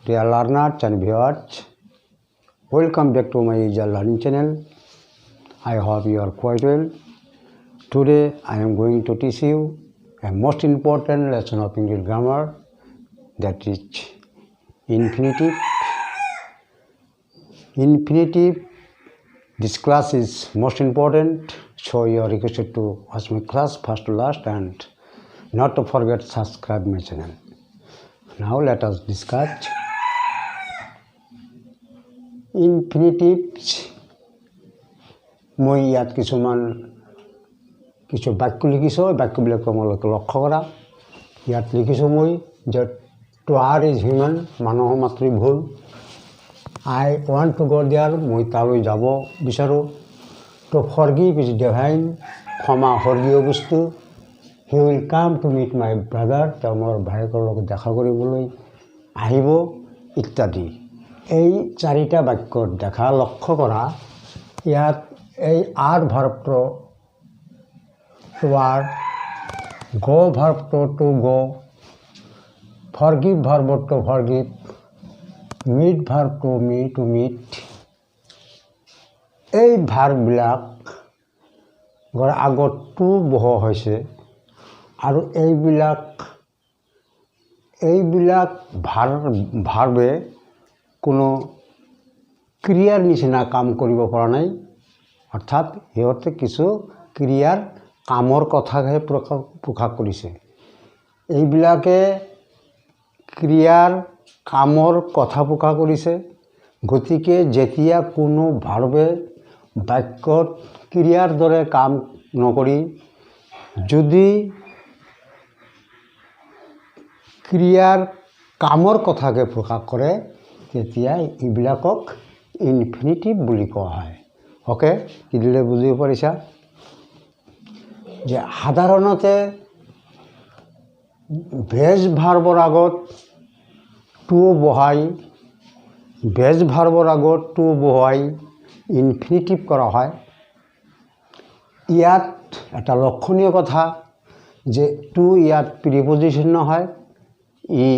Dear learners and viewers, welcome back to my easy learning channel. I hope you are quite well. Today I am going to teach you a most important lesson of English grammar, that is infinitive. Infinitive. This class is most important, so you are requested to watch my class first to last and not to forget subscribe my channel. Now let us discuss infinitives. মই ইয়াত কিছু বাক্য লিখিছোঁ, বাক্যবিলাক তোমালোকে লক্ষ্য কৰা। ইয়াত লিখিছোঁ মই যে টু আৰ ইজ হিউমেন, মানুহ মাতৃ ভুল। আই ৱান্ট টু গ' দেয়াৰ, মই তালৈ যাব বিচাৰোঁ। টু ফৰগিভ ইজ ডিভাইন, ক্ষমা স্বৰ্গীয় বস্তু। He will come to meet my brother, তেওঁ মোৰ ভায়েকৰ লগত দেখা কৰিবলৈ আহিব, ইত্যাদি। এই চাৰিটা বাক্যত দেখা লক্ষ্য কৰা, ইয়াত এই আৰ ভাৰ্বটো টু আৰ, গ' ভাৰ্বটো টু গ', ফৰগিভ ভাৰ্বটো to forgive, meet verb to meet. এই ভাৰ্ববিলাক আগত টু বহোৱা হৈছে আৰু এইবিলাক ভাৰ্বে কোনো ক্ৰিয়াৰ নিচিনা কাম কৰিব পৰা নাই, অৰ্থাৎ সিহঁতে কিছু ক্ৰিয়াৰ কামৰ কথাহে প্ৰকাশ কৰিছে। এইবিলাকে ক্ৰিয়াৰ কামৰ কথা প্ৰকাশ কৰিছে। গতিকে যেতিয়া কোনো ভাৰ্বে বাক্যত ক্ৰিয়াৰ দৰে কাম নকৰি যদি ক্ৰিয়াৰ কামৰ কথাকে প্ৰকাশ কৰে, তেতিয়া এইবিলাকক ইনফিনিটিভ বুলি কোৱা হয়। অ'কে, কি দিলে বুজিব পাৰিছা যে সাধাৰণতে বেজ ভাৰ্বৰ আগত টু বহাই ইনফিনিটিভ কৰা হয়। ইয়াত এটা লক্ষণীয় কথা যে টু ইয়াত প্ৰিপজিশ্যন নহয়, ই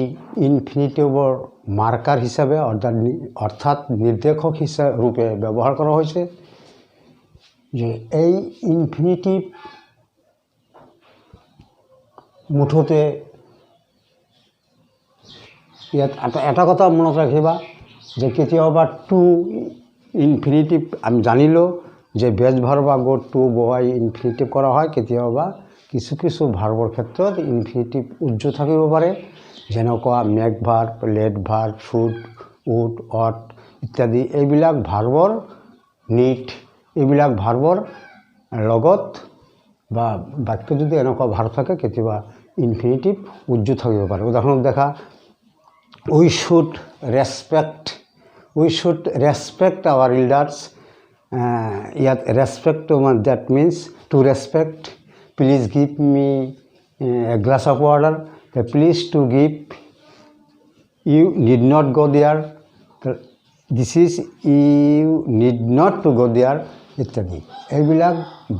ইনফিনিটিভৰ মাৰ্কাৰ হিচাপে অৰ্থাৎ নিৰ্দেশক ৰূপে ব্যৱহাৰ কৰা হৈছে। যে এই ইনফিনিটিভ মুঠতে ইয়াত এটা কথা মনত ৰাখিবা যে কেতিয়াবা টু ইনফিনিটিভ আমি জানিলোঁ যে বেজ ভাৰ্ব আগত টু বহাই ইনফিনিটিভ কৰা হয়। কেতিয়াবা কিছু ভাৰ্বৰ ক্ষেত্ৰত ইনফিনিটিভ উজ্জ্ব থাকিব পাৰে, যেনেকুৱা make verb, let verb, should, would, ought ইত্যাদি। এইবিলাক ভাৰ্বৰ নিট, এইবিলাক ভাৰ্বৰ লগত বা বাক্য যদি এনেকুৱা ভাৰ্ব থাকে কেতিয়াবা ইনফিনিটিভ উজ্জ্ব থাকিব পাৰে। উদাহৰণ দেখা, we should respect our elders. ইয়াত respect that means to respect. Please give me a glass of water, please to give, you need not go' there, this is you need not to go' there ইত্যাদি। এইবিলাক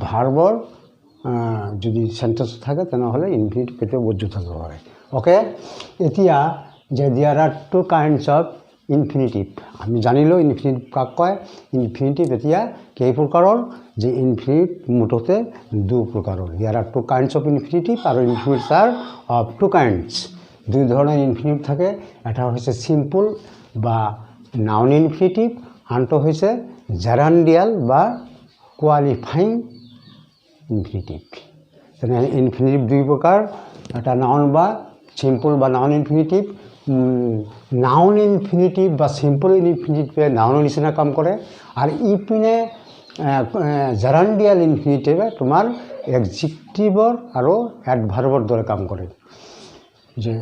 ভাৰ্বৰ যদি sentence থাকে তেনেহ'লে infinitive কেতিয়াও উজ্জ্ব থাকিব পাৰে। Okay, এতিয়া যে there are two kinds of infinitive, আমি জানিলোঁ ইনফিনিটিভ কাক কয়। ইনফিনিটিভ এতিয়া কেই প্ৰকাৰৰ, যে ইনফিনিটিভ মুঠতে দুই প্ৰকাৰৰ। There are two kinds of infinitive আৰু infinitives are of two kinds. দুই ধৰণৰ ইনফিনিটিভ থাকে, এটা হৈছে চিম্পল বা নাউন ইনফিনিটিভ, আনটো হৈছে জেৰাণ্ডিয়াল বা কোৱালিফাইং ইনফিনিটিভ। তেনেহ'লে ইনফিনিটিভ দুই প্ৰকাৰ, এটা নাউন বা চিম্পল বা নাউন ইনফিনিটিভ। নাউন ইনফিনিটিভ বা চিম্পল ইনফিনিটিভে নাউনৰ নিচিনা কাম কৰে, আৰু ইপিনে জেৰাণ্ডিয়াল ইনফিনিটিভে তোমাৰ এডজেক্টিভৰ আৰু এডভাৰ্বৰ দৰে কাম কৰে। যে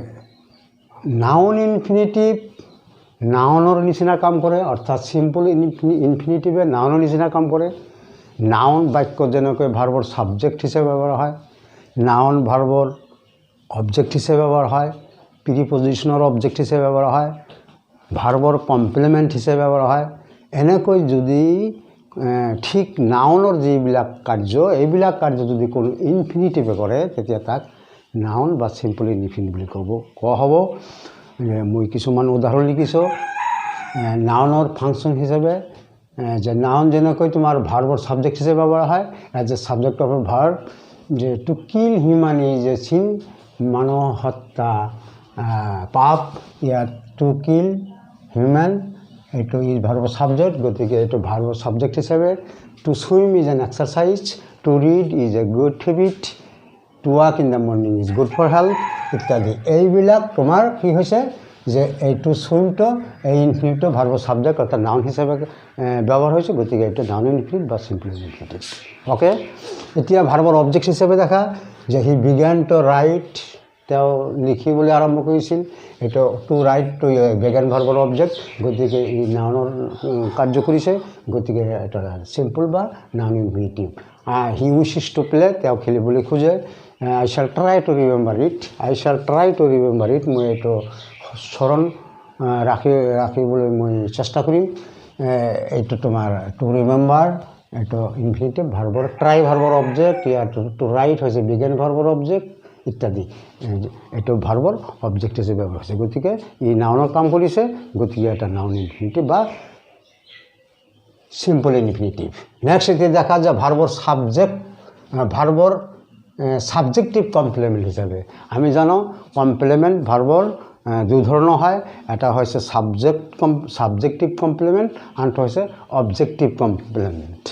নাউন ইনফিনিটিভ নাউনৰ নিচিনা কাম কৰে, অৰ্থাৎ চিম্পল ইনফিনিটিভে নাউনৰ নিচিনা কাম কৰে। নাউন বাক্য যেনেকৈ ভাৰ্বৰ ছাবজেক্ট হিচাপে ব্যৱহাৰ হয়, নাউন ভাৰ্বৰ অবজেক্ট হিচাপে ব্যৱহাৰ হয়, প্ৰিপজিশ্যনৰ অবজেক্ট হিচাপে ব্যৱহাৰ হয়, ভাৰ্বৰ কমপ্লিমেণ্ট হিচাপে ব্যৱহাৰ হয়। এনেকৈ যদি ঠিক নাউনৰ যিবিলাক কাৰ্য, এইবিলাক কাৰ্য যদি কোনো ইনফিনিটিভে কৰে, তেতিয়া তাক নাউন বা চিম্পল ইনফিনিটিভ বুলি কোৱা হ'ব। মই কিছুমান উদাহৰণ লিখিছোঁ নাউনৰ ফাংচন হিচাপে যে নাউন যেনেকৈ তোমাৰ ভাৰ্বৰ ছাবজেক্ট হিচাপে ব্যৱহাৰ হয় as a subject of a verb যে to kill human is a sin মানৱ হত্যা পাপ ইয়াত টু কিল হিউম্যান এইটো ইজ ভাৰ্বৰ ছাবজেক্ট গতিকে এইটো ভাৰ্বৰ ছাবজেক্ট হিচাপে to swim is an exercise to read is a good habit to walk in the morning is good for health ইত্যাদি এইবিলাক তোমাৰ কি হৈছে যে এইটো ছুইমটো এই ইনফিনিটিভ ভাৰ্বৰ ছাবজেক্ট অৰ্থাৎ নাউন হিচাপে ব্যৱহাৰ হৈছে গতিকে এইটো নাউন ইনফিনিটিভ বা চিম্পল ইনফিনিটিভ অ'কে এতিয়া ভাৰ্বৰ অবজেক্ট হিচাপে দেখা যে হি বিগান টু ৰাইট তেওঁ লিখিবলৈ আৰম্ভ কৰিছিল এইটো টু ৰাইট টু বিগান ভাৰ্বৰ অবজেক্ট গতিকে ই নাউনৰ কাৰ্য কৰিছে গতিকে এটা চিম্পল বা noun infinitive he wishes to play তেওঁ খেলিবলৈ খোজে I shall try to remember it মই এইটো স্মৰণ ৰাখিবলৈ মই চেষ্টা কৰিম এইটো তোমাৰ টু ৰিমেম্বাৰ এইটো ইনফিনিটিভ ভাৰ্বৰ ট্ৰাই ভাৰ্বৰ অবজেক্ট ইয়াত টু ৰাইট হৈছে বিগেন ভাৰ্বৰ অবজেক্ট ইত্যাদি এইটো ভাৰ্বৰ অবজেক্ট হিচাপে ব্যৱহাৰ হৈছে গতিকে ই নাউনৰ কাম কৰিছে গতিকে এটা নাউন ইনফিনিটিভ বা চিম্পল ইনফিনিটিভ নেক্সট এতিয়া দেখা যায় ভাৰ্বৰ ছাবজেক্টিভ কমপ্লিমেণ্ট হিচাপে আমি জানো কমপ্লিমেণ্ট ভাৰ্বৰ দুই ধৰণৰ হয় এটা হৈছে ছাবজেক্টিভ কমপ্লিমেণ্ট আনটো হৈছে অবজেক্টিভ কমপ্লিমেণ্ট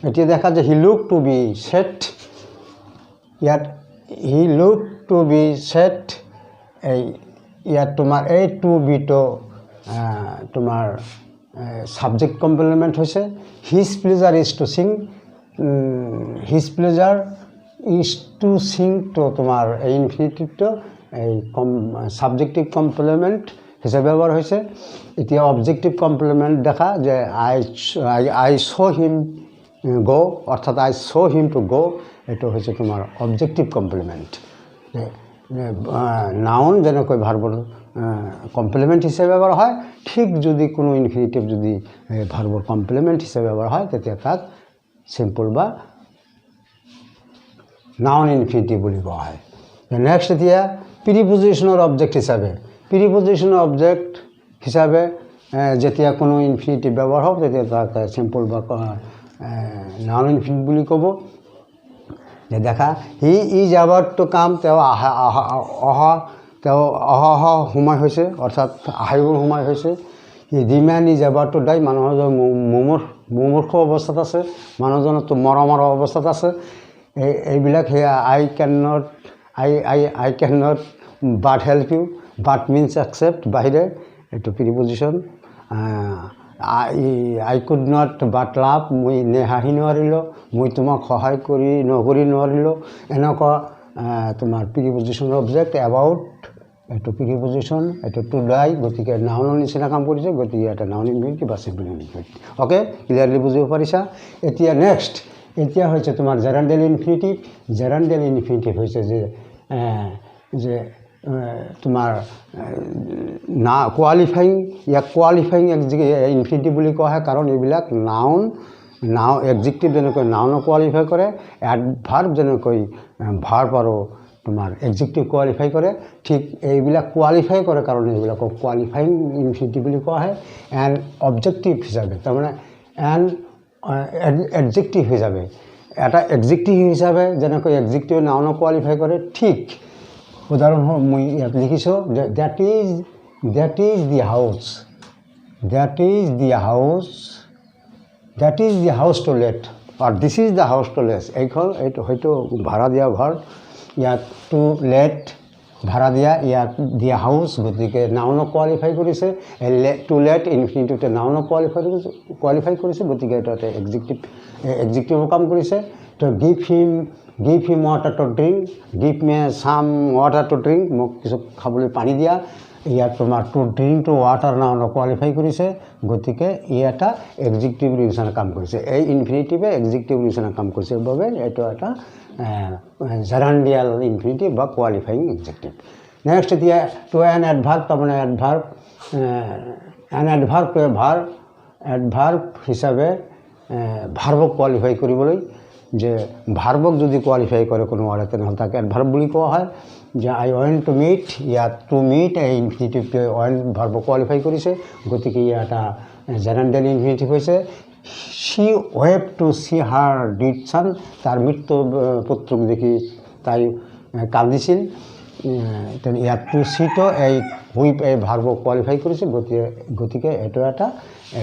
এতিয়া দেখা যায় he look to be sad ইয়াত he look to be sad ইয়াত তোমাৰ এই টু বিটো তোমাৰ ছাবজেক্ট কমপ্লিমেণ্ট হৈছে his pleasure is to sing তো তোমাৰ এই ইনফিনিটিভটো এই ছাবজেক্টিভ কমপ্লিমেণ্ট হিচাপে ব্যৱহাৰ হৈছে এতিয়া অবজেক্টিভ কমপ্লিমেণ্ট দেখা যে আই শ' হিম গ' অৰ্থাৎ আই শ' হিম টু গ' এইটো হৈছে তোমাৰ অবজেক্টিভ কমপ্লিমেণ্ট নাউন যেনেকৈ ভাৰ্বৰ কমপ্লিমেণ্ট হিচাপে ব্যৱহাৰ হয় ঠিক যদি কোনো ইনফিনিটিভ যদি ভাৰ্বৰ কমপ্লিমেণ্ট হিচাপে ব্যৱহাৰ হয় তেতিয়া তাক চিম্পল বা নাউন ইনফিনিটিভ বুলি কোৱা হয় নেক্সট এতিয়া প্ৰিপজিশ্যনৰ অবজেক্ট হিচাপে যেতিয়া কোনো ইনফিনিটিভ ব্যৱহাৰ হ'ব তেতিয়া তাক চিম্পল বা নাউন ইনফিনিটিভ বুলি ক'ব যে দেখা he is about to come তেওঁ অহা সময় হৈছে অৰ্থাৎ আহিবৰ সময় হৈছে the man is about to die মানুহজন মুমূৰ্ষ অৱস্থাত আছে মানুহজনতো মৰা অৱস্থাত আছে এইবিলাক সেয়া I can not but help you but means except বাহিৰে এইটো preposition I could not but love মই নেহাঁহি নোৱাৰিলোঁ মই তোমাক সহায় নকৰি নোৱাৰিলোঁ এনেকুৱা তোমাৰ প্ৰিপজিশ্যনৰ অবজেক্ট এবাউট এইটো প্ৰিপজিশ্যন এইটো টু ডাই গতিকে নাউনৰ নিচিনা কাম কৰিছে গতিকে এটা নাউন ইনফিনিটিভ বা চিম্পল ইনফিনিটিভ অ'কে ক্লিয়াৰলি বুজিব পাৰিছা এতিয়া নেক্সট এতিয়া হৈছে তোমাৰ জেৰাণ্ডেল ইনফিনিটিভ হৈছে যে তোমাৰ কোৱালিফাইং ইনফিনিটিভ বুলি কোৱা হয় কাৰণ এইবিলাক নাউন এডজেক্টিভ যেনেকৈ নাউনক কোৱালিফাই কৰে এডভাৰ্ব যেনেকৈ ভাৰ্ব আৰু তোমাৰ এডজেক্টিভ কোৱালিফাই কৰে ঠিক এইবিলাক কোৱালিফাই কৰে কাৰণে এইবিলাকক কোৱালিফাইং ইনফিনিটিভ বুলি কোৱা হয় এণ্ড অবজেক্টিভ হিচাপে তাৰমানে এণ্ড এডজেক্টিভ হিচাপে এটা এডজেক্টিভ হিচাপে যেনেকৈ এডজেক্টিভ নাউনক কোৱালিফাই কৰে ঠিক উদাহৰণ মই ইয়াত লিখিছোঁ যে that is the house to let আৰু this is the house to let এইটো হয়তো ভাড়া দিয়া ঘৰ ইয়াত টু লেট ভাড়া দিয়া ইয়াত দিয়া হাউচ গতিকে নাউনক কোৱালিফাই কৰিছে টু লেট ইনফিনিটিভটো নাউনক কোৱালিফাই কৰিছে গতিকে এইটো এটা এডজেক্টিভৰ কাম কৰিছে to give him water to drink give me some water to drink মোক কিছু খাবলৈ পানী দিয়া ইয়াত তোমাৰ টু ড্ৰিংক টু ৱাটাৰ নাউনক কোৱালিফাই কৰিছে গতিকে ই এটা এডজেক্টিভ নিচিনা কাম কৰিছে এই ইনফিনিটিভে এডজেক্টিভ নিচিনা কাম কৰিছে বাবে এইটো এটা জেৰাণ্ডিয়েল ইনফিনিটিভ বা কোৱালিফাইং এডজেক্টিভ নেক্সট এতিয়া টু এন এডভাৰ্ব তাৰমানে এডভাৰ্ব হিচাপে ভাৰ্বক কোৱালিফাই কৰিবলৈ যে ভাৰ্বক যদি কোৱালিফাই কৰে কোনো ৱাৰ্ডে তেনেহ'লে তাক এডভাৰ্ব বুলি কোৱা হয়। যে আই ৱেণ্ট টু মিট, ইয়াত টু মিট এই ইনফিনিটিভটোৱে ৱেণ্ট ভাৰ্বক কোৱালিফাই কৰিছে, গতিকে ইয়াত এটা জেনেৰেল ইনফিনিটিভ হৈছে। She wave to see her dead son, তাৰ মৃত্যু পুত্ৰক দেখি তাই কান্দিছিল। ইয়াত টু চিটো এই হুইপ এই ভাৰ্বক কোৱালিফাই কৰিছে, গতিকে এইটো এটা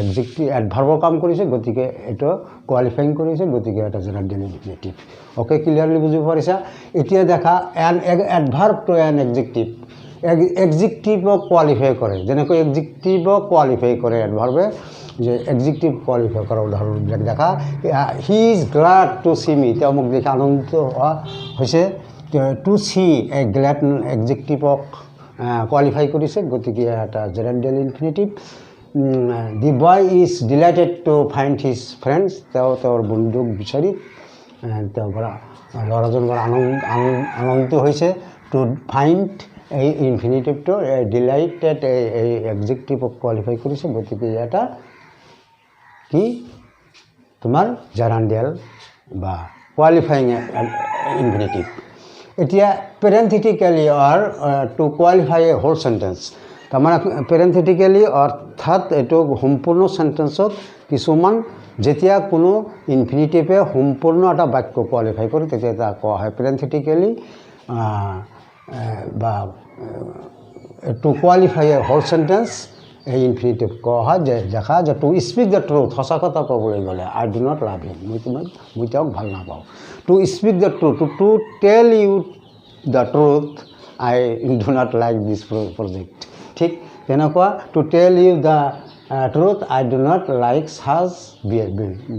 এডজেক্টিভ এডভাৰ্বৰ কাম কৰিছে, গতিকে এইটো কোৱালিফাইং কৰিছে, গতিকে এটা জেনেৰেল ইনফিনিটিভ। অ'কে, ক্লিয়াৰলি বুজিব পাৰিছা? এতিয়া দেখা an adverb to an adjective. এডজেক্টিভক কোৱালিফাই কৰে, যেনেকৈ এডজেক্টিভক কোৱালিফাই কৰে এডভাৰ্বে, যে এডজেক্টিভ কোৱালিফাই কৰাৰ উদাহৰণবিলাক দেখা। He is glad to see me, তেওঁ মোক দেখি আনন্দিত হোৱা হৈছে। টু চি এই গ্লেড এডজেক্টিভক কোৱালিফাই কৰিছে, গতিকে এটা general infinitive. The boy is delighted to find his friends, তেওঁ তেওঁৰ বন্ধুক বিচাৰি ল'ৰাজন বৰ আনন্দিত হৈছে। টু ফাইণ্ড এই ইনফিনিটিভটো ডিলাইটেড এই এডজেক্টিভক কোৱালিফাই কৰিছে, গতিকে এটা কি তোমাৰ জেনেৰেল বা কোৱালিফাইং ইনফিনিটিভ। এতিয়া পেৰেন্থেটিকেলি অৰ টু কোৱালিফাই এ হোল চেণ্টেন্স, তাৰমানে পেৰেন্থেটিকেলি অৰ্থাৎ এইটো সম্পূৰ্ণ চেণ্টেন্সত কিছুমান যেতিয়া কোনো ইনফিনিটিভে সম্পূৰ্ণ এটা বাক্য কোৱালিফাই কৰে তেতিয়া তাক কোৱা হয় পেৰেন্থেটিকেলি বা টু কোৱালিফাই এ হোল চেণ্টেন্স এই ইনফিনিটিভ কোৱা হয়। যে দেখা যে টু স্পীক দ্য ট্ৰুথ, সঁচা কথা ক'বলৈ গ'লে আই ডু নট লাভ হিম, মই তেওঁক ভাল নাপাওঁ। To speak the truth, to tell you the truth I do not like this project. ঠিক তেনেকুৱা to tell you the truth I do not like such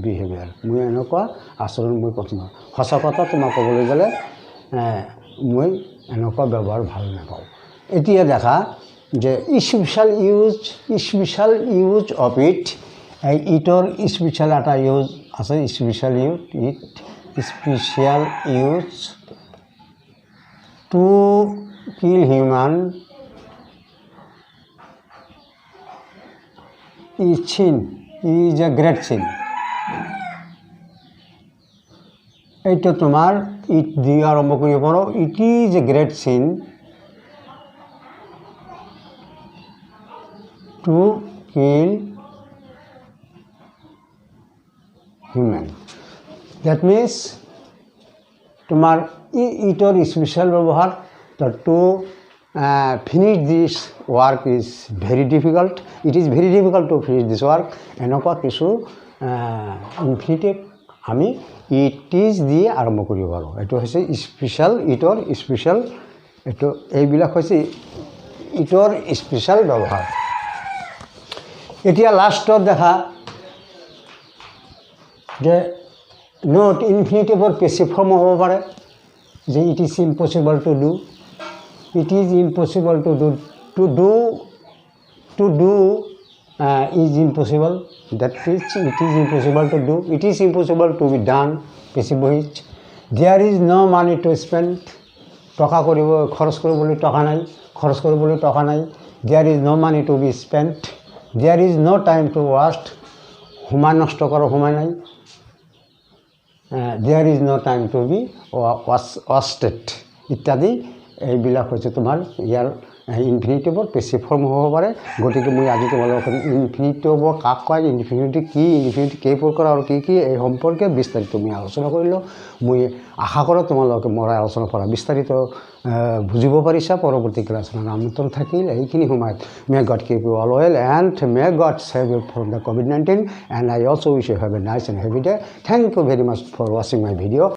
behaviour, মই এনেকুৱা আচৰণ মই পচন্দ নহয়। সঁচা কথা তোমাক ক'বলৈ গ'লে মই এনেকুৱা ব্যৱহাৰ ভাল নাপাওঁ। এতিয়া দেখা যে স্পেচিয়েল ইউজ অফ ইট, এই ইটৰ স্পেচিয়েল এটা ইউজ আছে, special use to kill human is a great sin. এইটো তোমাৰ ইট দি আৰম্ভ কৰিব পাৰোঁ। It is a great sin to kill human. That means তোমাৰ ইটৰ স্পেচিয়েল ব্যৱহাৰ, to finish this work is very difficult, it is very difficult to finish this work, এনেকুৱা কিছু ইনফিনিটিভ আমি ইট ইজ দি আৰম্ভ কৰিব পাৰোঁ। এইটো হৈছে স্পেচিয়েল, ইটৰ স্পেচিয়েল, এইটো এইবিলাক হৈছে ইটৰ স্পেচিয়েল ব্যৱহাৰ। এতিয়া লাষ্টত দেখা যে নোট ইনফিনিটিভৰ পেচিভ ফৰ্ম হ'ব পাৰে, যে it is impossible to do, it is impossible to do, to do is impossible, that is it is impossible to do, it is impossible to be done, passive voice. There is no' money to spend, খৰচ কৰিবলৈ টকা নাই, খৰচ কৰিবলৈ টকা নাই। There is no' money to be spend, there is no' time to waste, সময় নষ্ট কৰাৰ সময় নাই। There is no' time two B ৱাষ্টেড ইত্যাদি এইবিলাক হৈছে তোমাৰ ইয়াৰ ইনফিনিটিভৰ পেচিভ ফৰ্ম হ'ব পাৰে। গতিকে মই আজি তোমালোকক ইনফিনিটিভৰ কাক কয়, ইনফিনিটিভ কি, ইনফিনিটিভ কেই প্ৰকাৰ আৰু কি কি এই সম্পৰ্কে বিস্তাৰিত মই আলোচনা কৰিলোঁ। মই আশা কৰোঁ তোমালোকে মোৰ আলোচনাৰ পৰা বিস্তাৰিত বুজিব পাৰিছা। পৰৱৰ্তী ক্লাছত আমন্ত্ৰণ থাকিল এইখিনি সময়ত। May God keep you all well and may God save you from the COVID-19 and I also' wish you have a nice and heavy day. Thank you very much for ৱাচিং মাই ভিডিঅ'।